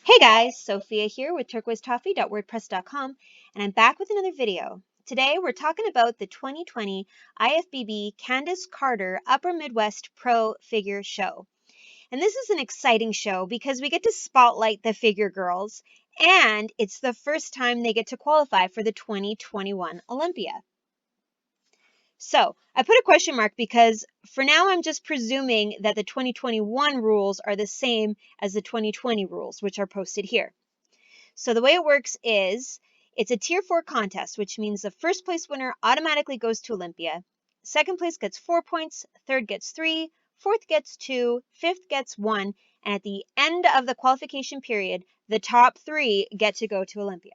Hey guys, Sophia here with turquoisetoffee.wordpress.com, and I'm back with another video. Today we're talking about the 2020 IFBB Candace Carter Upper Midwest Pro Figure Show. And this is an exciting show because we get to spotlight the figure girls, and it's the first time they get to qualify for the 2021 Olympia. So I put a question mark because for now I'm just presuming that the 2021 rules are the same as the 2020 rules, which are posted here. So the way it works is it's a tier 4 contest, which means the first place winner automatically goes to Olympia. Second place gets 4 points, third gets 3, fourth gets 2, fifth gets 1, and at the end of the qualification period, the top 3 get to go to Olympia.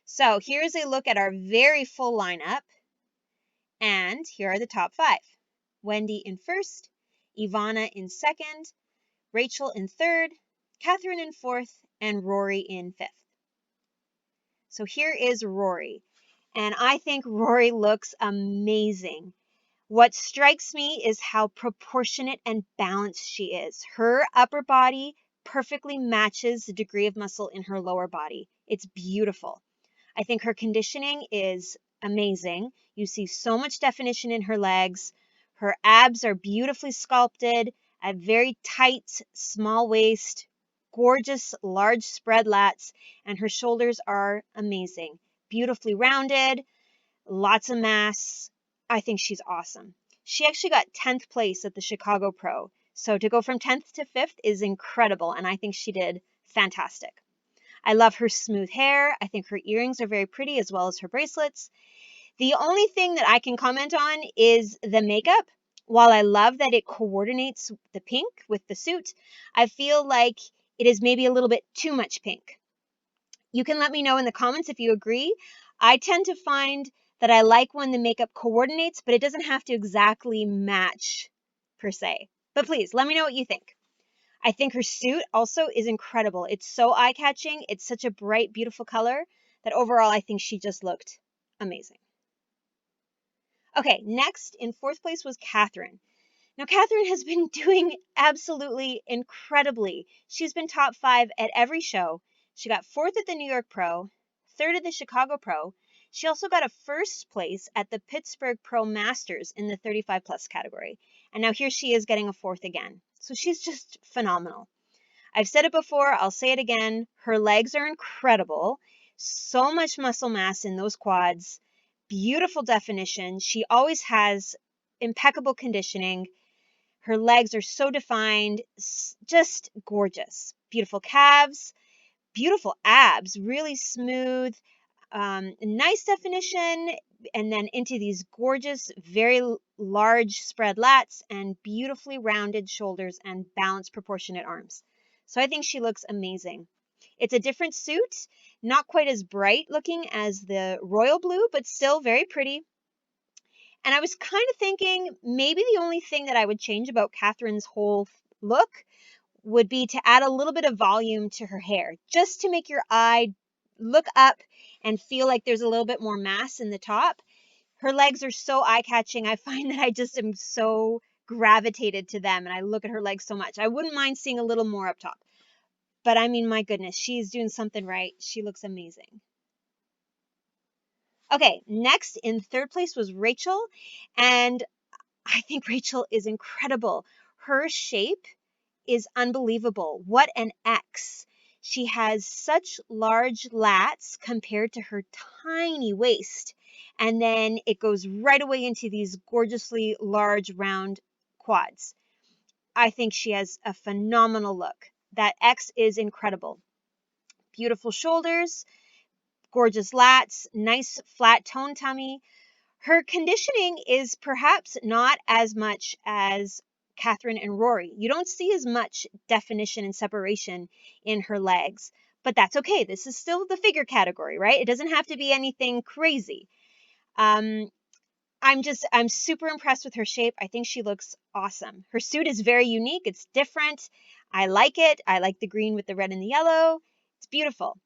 So here's a look at our very full lineup. And here are the top 5. Wendy in first, Ivana in second, Rachel in third, Catherine in fourth, and Rory in fifth. So here is Rory, and I think Rory looks amazing. What strikes me is how proportionate and balanced she is. Her upper body perfectly matches the degree of muscle in her lower body. It's beautiful. I think her conditioning is amazing. You see so much definition in her legs. Her abs are beautifully sculpted, a very tight, small waist, gorgeous, large spread lats, and her shoulders are amazing. Beautifully rounded, lots of mass. I think she's awesome. She actually got 10th place at the Chicago Pro. So to go from 10th to 5th is incredible, and I think she did fantastic. I love her smooth hair. I think her earrings are very pretty as well as her bracelets. The only thing that I can comment on is the makeup. While I love that it coordinates the pink with the suit, I feel like it is maybe a little bit too much pink. You can let me know in the comments if you agree. I tend to find that I like when the makeup coordinates, but it doesn't have to exactly match per se. But please, let me know what you think. I think her suit also is incredible. It's so eye-catching. It's such a bright, beautiful color that overall I think she just looked amazing. Okay, next in fourth place was Catherine. Now, Catherine has been doing absolutely incredibly. She's been top 5 at every show. She got 4th at the New York Pro, 3rd at the Chicago Pro. She also got a first place at the Pittsburgh Pro Masters in the 35 plus category. And now here she is getting a 4th again. So she's just phenomenal. I've said it before, I'll say it again. Her legs are incredible. So much muscle mass in those quads. Beautiful definition. She always has impeccable conditioning. Her legs are so defined, just gorgeous. Beautiful calves, beautiful abs, really smooth, nice definition, and then into these gorgeous, very large spread lats and beautifully rounded shoulders and balanced proportionate arms. So I think she looks amazing. It's a different suit, not quite as bright looking as the royal blue, but still very pretty. And I was kind of thinking maybe the only thing that I would change about Catherine's whole look would be to add a little bit of volume to her hair, just to make your eye look up and feel like there's a little bit more mass in the top. Her legs are so eye-catching. I find that I just am so gravitated to them, and I look at her legs so much. I wouldn't mind seeing a little more up top. But I mean, my goodness, she's doing something right. She looks amazing. Okay, next in third place was Rachel, and I think Rachel is incredible. Her shape is unbelievable. What an X. She has such large lats compared to her tiny waist. And then it goes right away into these gorgeously large round quads. I think she has a phenomenal look. That X is incredible. Beautiful shoulders, gorgeous lats, nice flat tone tummy. Her conditioning is perhaps not as much as Catherine and Rory. You don't see as much definition and separation in her legs, but that's okay. This is still the figure category, right? It doesn't have to be anything crazy. I'm super impressed with her shape. I think she looks awesome. Her suit is very unique. It's different. I like it. I like the green with the red and the yellow. It's beautiful.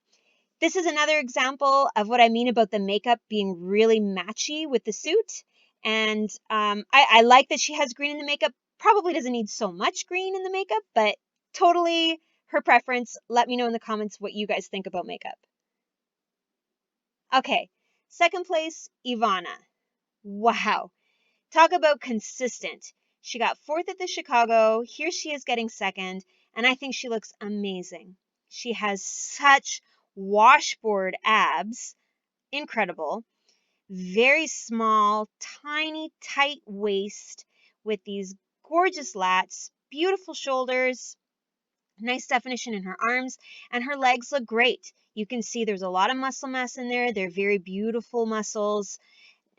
This is another example of what I mean about the makeup being really matchy with the suit. And I like that she has green in the makeup. Probably doesn't need so much green in the makeup, but totally her preference. Let me know in the comments what you guys think about makeup. Okay, second place, Ivana. Wow. Talk about consistent. She got 4th at the Chicago. Here she is getting 2nd, and I think she looks amazing. She has such washboard abs. Incredible. Very small, tiny, tight waist with these gorgeous lats, beautiful shoulders, nice definition in her arms, and her legs look great. You can see there's a lot of muscle mass in there. They're very beautiful muscles.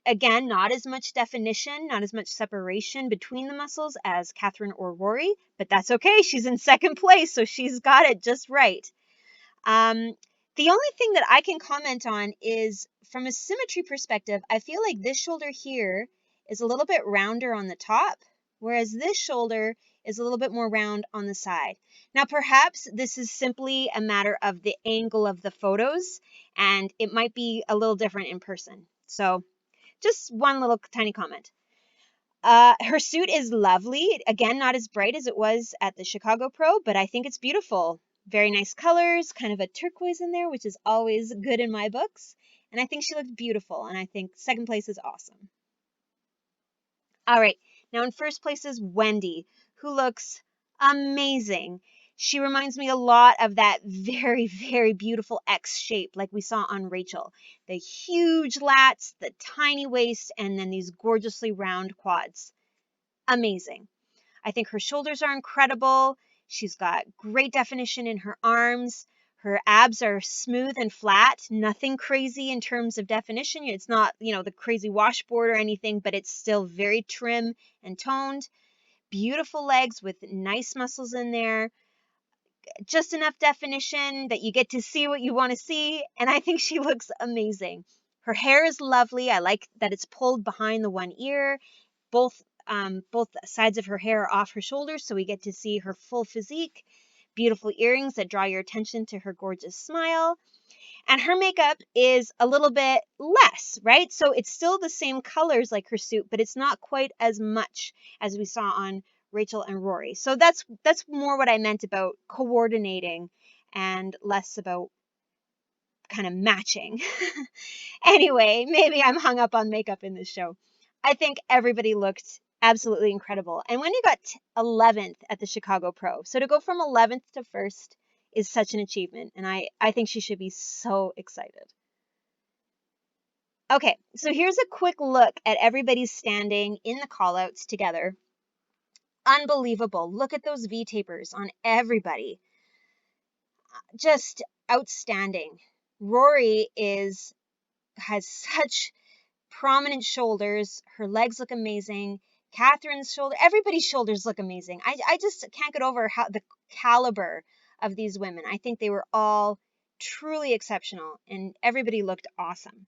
Again, not as much definition, not as much separation between the muscles as Catherine or Rory, but that's okay. She's in 2nd place, so she's got it just right. The only thing that I can comment on is from a symmetry perspective, I feel like this shoulder here is a little bit rounder on the top, whereas this shoulder is a little bit more round on the side. Now, perhaps this is simply a matter of the angle of the photos, and it might be a little different in person. So just one little tiny comment. Her suit is lovely. Again, not as bright as it was at the Chicago Pro, but I think it's beautiful. Very nice colors, kind of a turquoise in there, which is always good in my books. And I think she looks beautiful, and I think 2nd place is awesome. All right, now in 1st place is Wendy, who looks amazing. She reminds me a lot of that very, very beautiful X shape like we saw on Rachel. The huge lats, the tiny waist, and then these gorgeously round quads. Amazing. I think her shoulders are incredible. She's got great definition in her arms. Her abs are smooth and flat, nothing crazy in terms of definition. It's not, the crazy washboard or anything, but it's still very trim and toned. Beautiful legs with nice muscles in there. Just enough definition that you get to see what you want to see, and I think she looks amazing. Her hair is lovely. I like that it's pulled behind the one ear. Both sides of her hair are off her shoulders, so we get to see her full physique. Beautiful earrings that draw your attention to her gorgeous smile. And her makeup is a little bit less, right? So it's still the same colors like her suit, but it's not quite as much as we saw on Rachel and Rory. So that's more what I meant about coordinating and less about kind of matching. Anyway, maybe I'm hung up on makeup in this show. I think everybody looked absolutely incredible. And Wendy got 11th at the Chicago Pro. So to go from 11th to 1st is such an achievement. And I think she should be so excited. Okay, so here's a quick look at everybody's standing in the callouts together. Unbelievable. Look at those V-tapers on everybody. Just outstanding. Rory has such prominent shoulders. Her legs look amazing. Catherine's shoulder, everybody's shoulders look amazing. I just can't get over how the caliber of these women. I think they were all truly exceptional, and everybody looked awesome.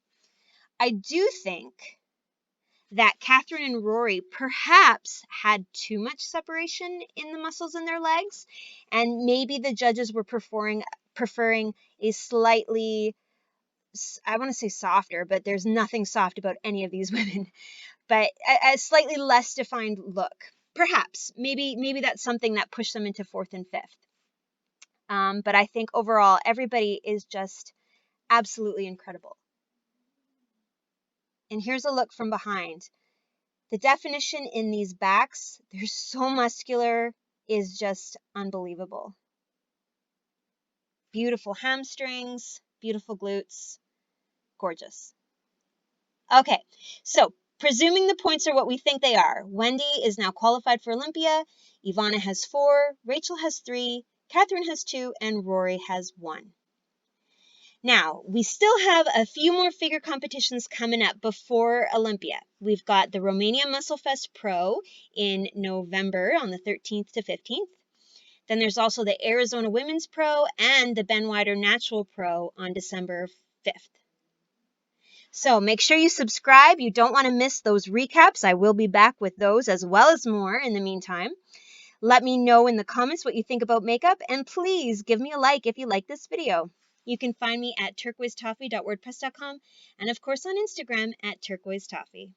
I do think that Catherine and Rory perhaps had too much separation in the muscles in their legs, and maybe the judges were preferring a slightly, I want to say softer, but there's nothing soft about any of these women, but a slightly less defined look. Perhaps, maybe that's something that pushed them into 4th and 5th. But I think overall, everybody is just absolutely incredible. And here's a look from behind. The definition in these backs, they're so muscular, is just unbelievable. Beautiful hamstrings, beautiful glutes, gorgeous. Okay, so presuming the points are what we think they are, Wendy is now qualified for Olympia, Ivana has 4, Rachel has 3, Catherine has 2, and Rory has 1. Now, we still have a few more figure competitions coming up before Olympia. We've got the Romania Muscle Fest Pro in November on the 13th to 15th. Then there's also the Arizona Women's Pro and the Ben Wider Natural Pro on December 5th. So make sure you subscribe. You don't want to miss those recaps. I will be back with those as well as more in the meantime. Let me know in the comments what you think about makeup, and please give me a like if you like this video. You can find me at turquoisetoffee.wordpress.com and of course on Instagram at turquoisetoffee.